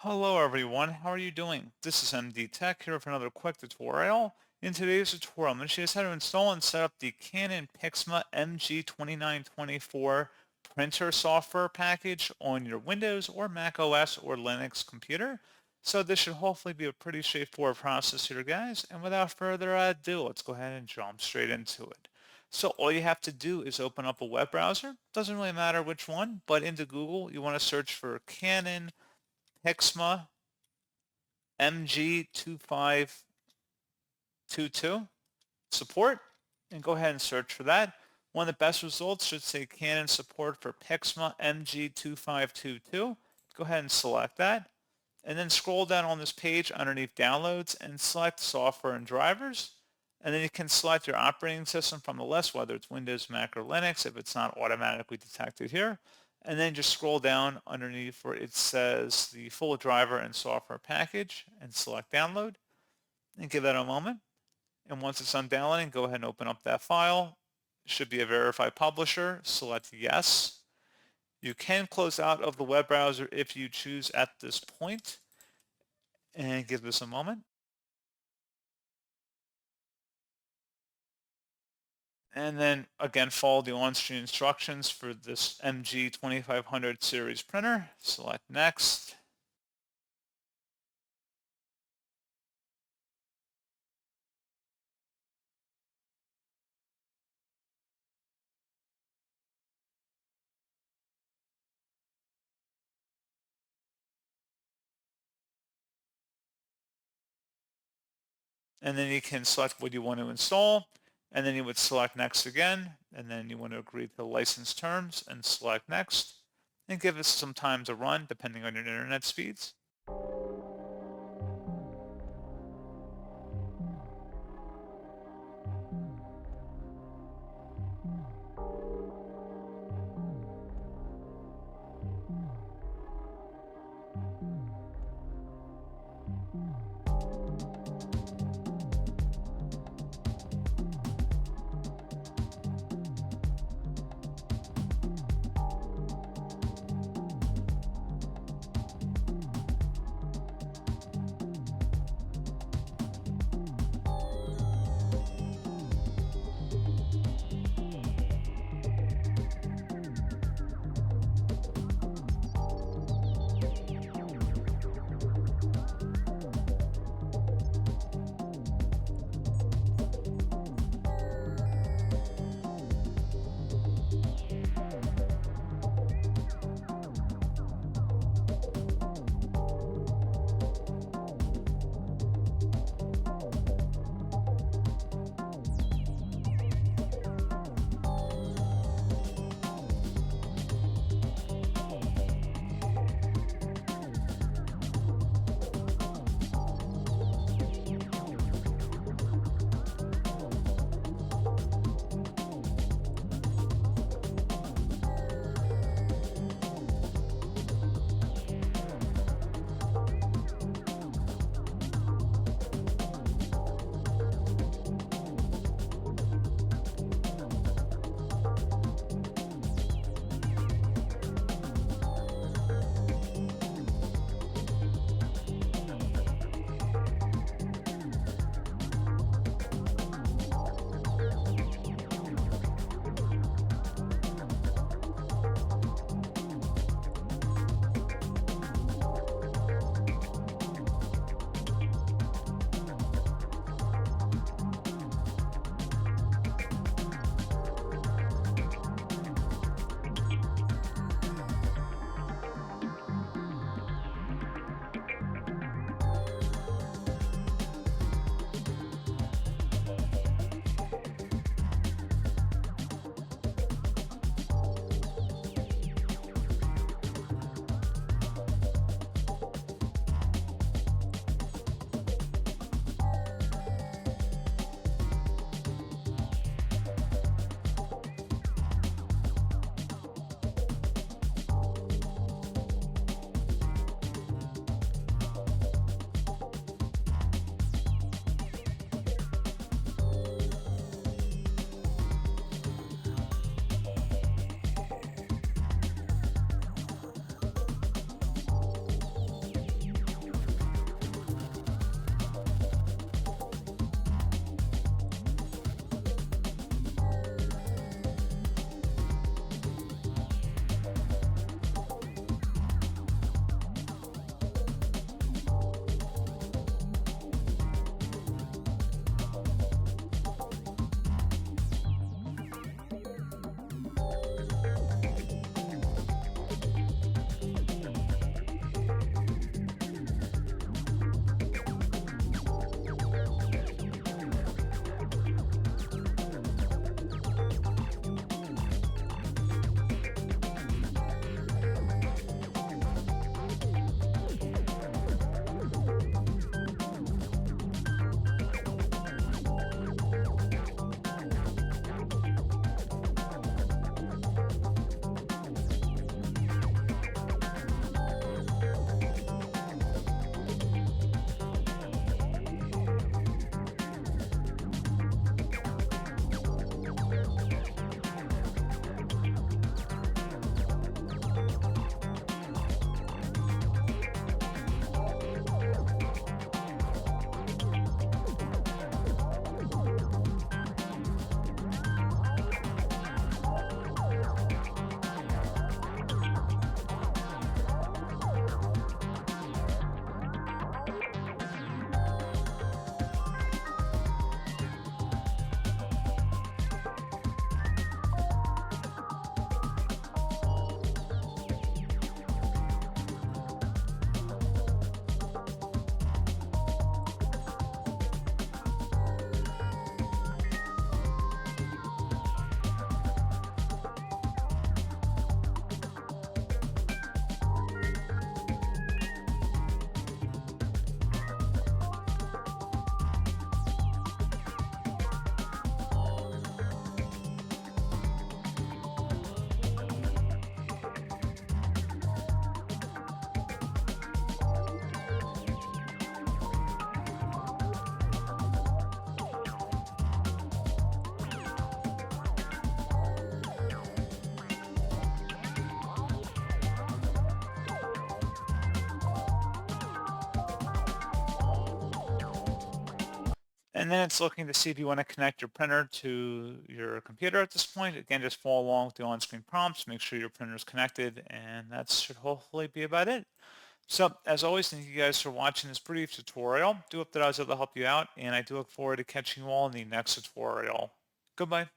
Hello everyone, how are you doing? This is MD Tech here with another quick tutorial. In today's tutorial, I'm going to show you how to install and set up the Canon PIXMA MG2924 printer software package on your Windows or Mac OS or Linux computer. So this should hopefully be a pretty straightforward process here, guys. And without further ado, let's go ahead and jump straight into it. So all you have to do is open up a web browser. Doesn't really matter which one, but into Google, you want to search for Canon PIXMA MG2522 support, and go ahead and search for that. One of the best results should say Canon support for PIXMA MG2522. Go ahead and select that, and then scroll down on this page underneath downloads and select software and drivers. And then you can select your operating system from the list, whether it's Windows, Mac, or Linux, if it's not automatically detected here. And then just scroll down underneath where it says the full driver and software package and select download and give that a moment. And once it's done downloading, go ahead and open up that file. It should be a verified publisher. Select yes. You can close out of the web browser if you choose at this point, and give this a moment. And then again, follow the on-screen instructions for this MG2500 series printer. Select next. And then you can select what you want to install, and then you would select next again, and then you want to agree to the license terms and select next, and give it some time to run depending on your internet speeds. And then it's looking to see if you want to connect your printer to your computer at this point. Again, just follow along with the on-screen prompts, make sure your printer is connected, and that should hopefully be about it. So as always, thank you guys for watching this brief tutorial. Do hope that I was able to help you out, and I do look forward to catching you all in the next tutorial. Goodbye.